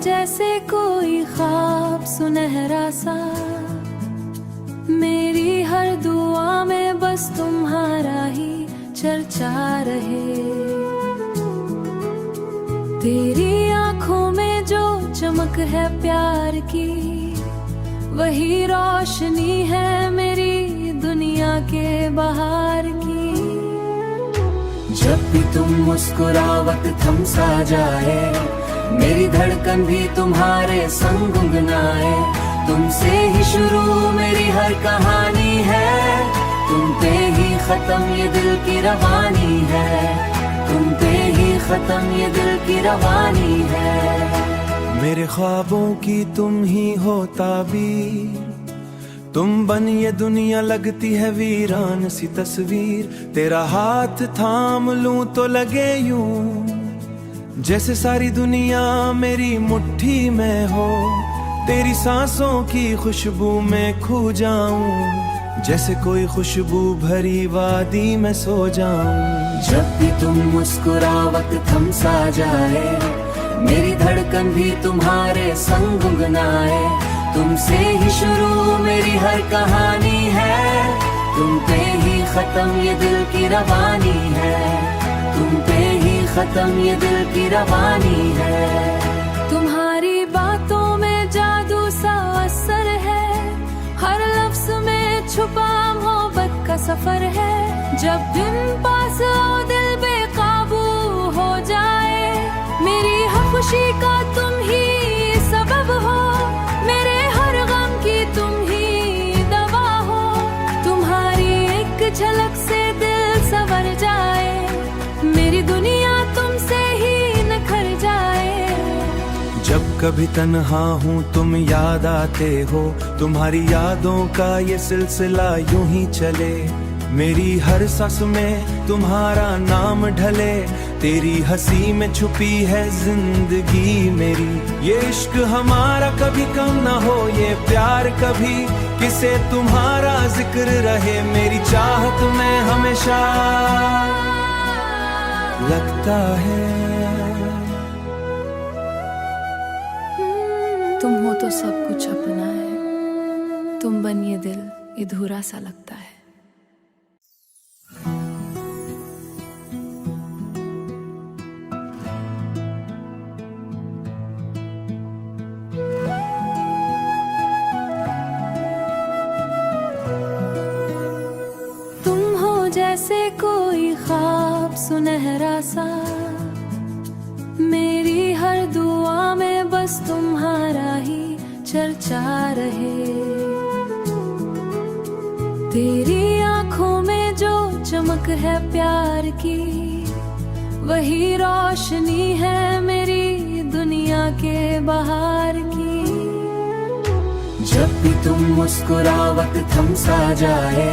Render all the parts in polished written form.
जैसे कोई ख्वाब सुनहरा सा, मेरी हर दुआ में बस तुम्हारा ही चर्चा रहे। तेरी आंखों में जो चमक है प्यार की, वही रोशनी है मेरी दुनिया के बाहर की। जब भी तुम मुस्कुरावत थम सा जाए, मेरी धड़कन भी तुम्हारे संग गुनगुनाए। तुमसे ही शुरू मेरी हर कहानी है, तुम पे ही खत्म ये दिल की रवानी है। तुम पे ही खत्म ये दिल की रवानी है। मेरे ख्वाबों की तुम ही हो ताबीर, तुम बन ये दुनिया लगती है वीरान सी तस्वीर। तेरा हाथ थाम लूं तो लगे यूं, जैसे सारी दुनिया मेरी मुट्ठी में हो। तेरी सांसों की खुशबू में खो जाऊं, जैसे कोई खुशबू भरी वादी में सो जाऊं। जब भी तुम मुस्कुरावत थम सा जाए, मेरी धड़कन भी तुम्हारे संग गुनगुनाए। तुमसे ही शुरू मेरी हर कहानी है, तुम पे ही खत्म ये दिल की रवानी है। तुम पे ही खत्म ये दिल की रवानी है। तुम्हारी बातों में जादू सा असर है, हर लफ्ज में छुपा मोहब्बत का सफर है। जब दिन पास आओ दिल बेकाबू हो जाए, मेरी हर खुशी का तुम ही सबब हो। मेरे हर गम की तुम ही दवा हो। तुम्हारी एक झलक से दिल संवर जाए, मेरी दुनिया तुमसे ही निखर जाए। जब कभी तन्हा हूँ तुम याद आते हो, तुम्हारी यादों का ये सिलसिला यूं ही चले। मेरी हर सांस में तुम्हारा नाम ढले, तेरी हंसी में छुपी है जिंदगी मेरी। ये इश्क हमारा कभी कम ना हो, ये प्यार कभी किसे तुम्हारा जिक्र रहे। मेरी चाहत में हमेशा लगता है तुम हो तो सब कुछ अपना है, तुम बन ये दिल अधूरा सा लगता है। तुम हो जैसे कोई ख्वाब सुनहरा सा, मेरी हर दुआ में बस तुम्हारा ही चर्चा रहे। तेरी आंखों में जो चमक है प्यार की, वही रोशनी है मेरी दुनिया के बाहर की। जब भी तुम मुस्कुरावत थम सा जाए,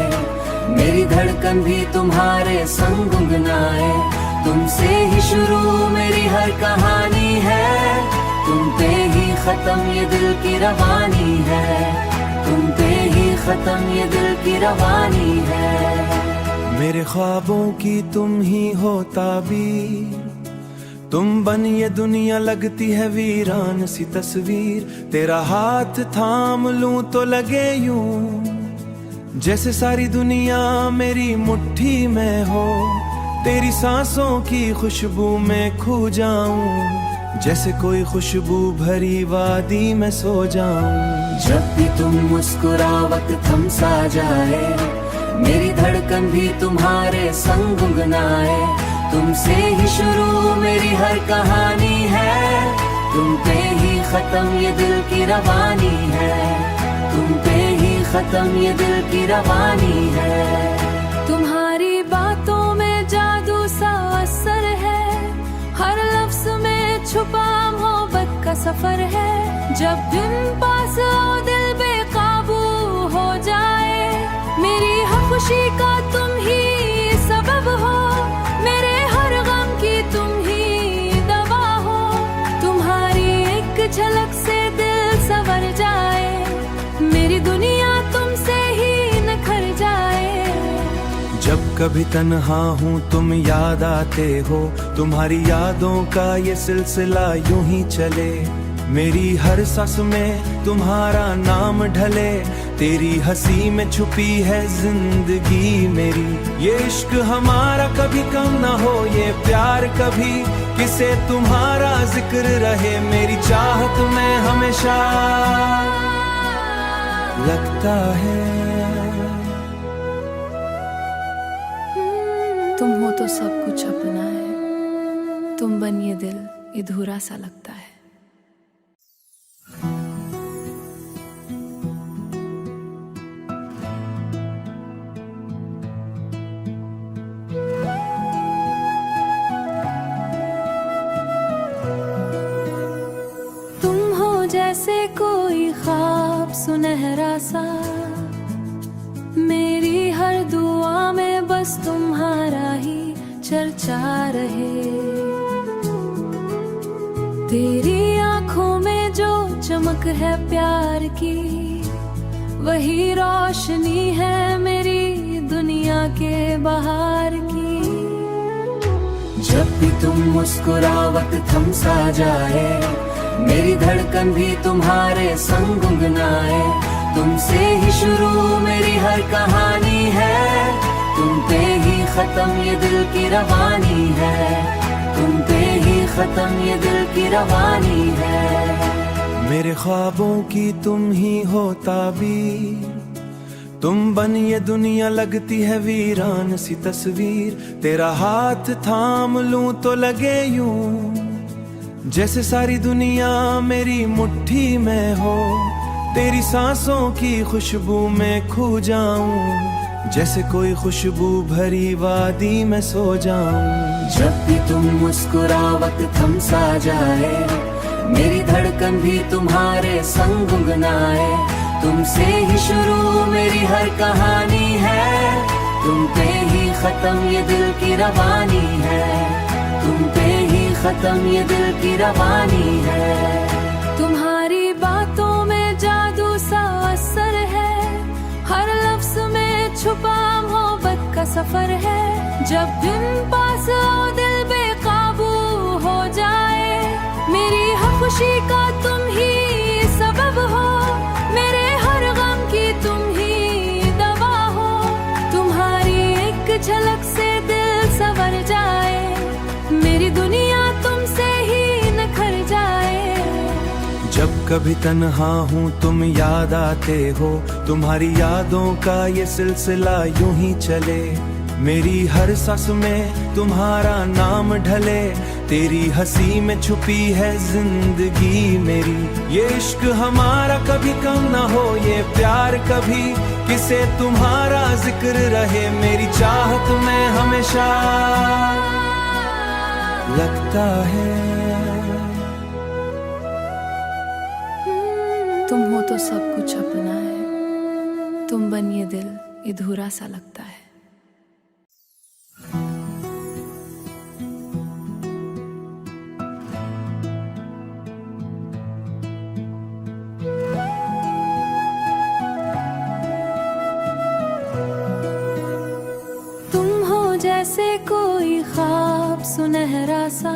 मेरी धड़कन भी तुम्हारे संग गुनगुनाए। तुमसे ही शुरू मेरी हर कहानी है, तुम पे ही खत्म ये दिल की रवानी है। तुम पे ही खत्म ये दिल की रवानी है। मेरे ख्वाबों की तुम ही हो ताबीर, तुम बन ये दुनिया लगती है वीरान सी तस्वीर। तेरा हाथ थाम लूं तो लगे यूं, जैसे सारी दुनिया मेरी मुट्ठी में हो। तेरी सांसों की खुशबू में खो जाऊं, जैसे कोई खुशबू भरी वादी में सो जाऊं। जब भी तुम मुस्कुरावत थम सा जाए, मेरी धड़कन भी तुम्हारे संग गुनगुनाए। तुमसे ही शुरू मेरी हर कहानी है, तुम पे ही खत्म ये दिल की रवानी है। तुम पे ही खत्म ये दिल की रवानी है। तुम्हारी बातों में जादू सा असर है, हर लफ्ज में छुपा मोहब्बत का सफर है। जब दिन पास आओ दिल बेकाबू हो जाए, मेरी हर खुशी का तुम ही सबब हो। मेरे हर गम की तुम ही दवा हो। तुम्हारी एक झलक से दिल संवर जाए, मेरी दुनिया तुमसे ही निखर जाए। जब कभी तन्हा हूँ तुम याद आते हो, तुम्हारी यादों का ये सिलसिला यूं ही चले। मेरी हर सांस में तुम्हारा नाम ढले, तेरी हंसी में छुपी है जिंदगी मेरी। ये इश्क हमारा कभी कम ना हो, ये प्यार कभी किसे तुम्हारा जिक्र रहे, मेरी चाहत में हमेशा लगता है। तुम हो तो सब कुछ अपना है, तुम बन ये दिल अधूरा सा लगता है। तुम हो जैसे कोई ख्वाब सुनहरा सा, मेरी हर दुआ में बस तुम्हारा ही चर्चा रहे। तेरी आंखों में जो चमक है प्यार की, वही रोशनी है मेरी दुनिया के बाहर की। जब भी तुम मुस्कुरावत थम सा जाए, मेरी धड़कन भी तुम्हारे संग गुनगुनाए। तुमसे ही शुरू मेरी हर कहानी है, तुम पे ही खत्म ये दिल की रवानी है, तुम पे ही खत्म ये दिल की रवानी है। मेरे ख्वाबों की तुम ही हो ताबीर, तुम बन ये दुनिया लगती है वीरान सी तस्वीर। तेरा हाथ थाम लूं तो लगे यूं, जैसे सारी दुनिया मेरी मुट्ठी में हो। तेरी सांसों की खुशबू में खो जाऊं, जैसे कोई खुशबू भरी वादी में सो जाऊं। जब भी तुम मुस्कुरावत थम सा जाए, मेरी धड़कन भी तुम्हारे संग गुनगुनाए। तुमसे ही शुरू मेरी हर कहानी है, तुम पे ही खत्म ये दिल की रवानी है, तुम पे ही खत्म ये दिल की रवानी है। तुम्हारी बातों में जादू सा असर है, हर लफ्ज में छुपा मोहब्बत का सफर है। जब दिन पास आओ दिल बेकाबू हो जाए, मेरी हर खुशी का तुम ही सबब हो, मेरे हर गम की तुम ही दवा हो। तुम्हारी एक झलक से दिल संवर जाए, मेरी दुनिया तुमसे ही निखर जाए। जब कभी तन्हा हूँ तुम याद आते हो, तुम्हारी यादों का ये सिलसिला यूं ही चले। मेरी हर सांस में तुम्हारा नाम ढले, तेरी हंसी में छुपी है जिंदगी मेरी। ये इश्क हमारा कभी कम ना हो, ये प्यार कभी किसे तुम्हारा जिक्र रहे, मेरी चाहत में हमेशा लगता है। तुम हो तो सब कुछ अपना है, तुम बन ये दिल अधूरा सा लगता है। तुम हो जैसे कोई ख्वाब सुनहरा सा,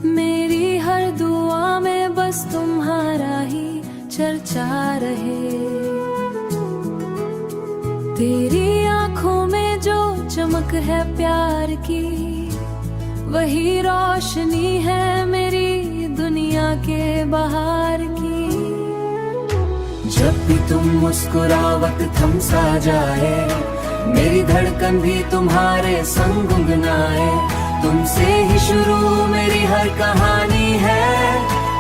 मेरी हर दुआ में बस तुम्हारा ही चर्चा रहे। तेरी आंखों में जो चमक है प्यार की, वही रोशनी है मेरी दुनिया के बाहर की। जब भी तुम मुस्कुरावत थम सा जाए, मेरी धड़कन भी तुम्हारे संग गुनगुनाए। तुमसे ही शुरू मेरी हर कहानी है,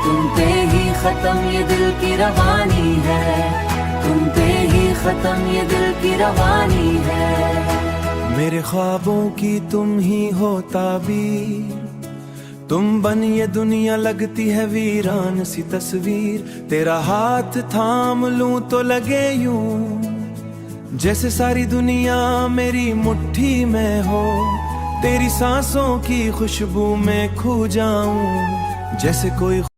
तुम पे ही खत्म ये दिल की रवानी है, तुम पे ही खत्म ये दिल की रवानी है। मेरे ख्वाबों की तुम ही हो ताबीर, तुम बन ये दुनिया लगती है वीरान सी तस्वीर। तेरा हाथ थाम लूं तो लगे यूं, जैसे सारी दुनिया मेरी मुट्ठी में हो। तेरी सांसों की खुशबू में खो जाऊं, जैसे कोई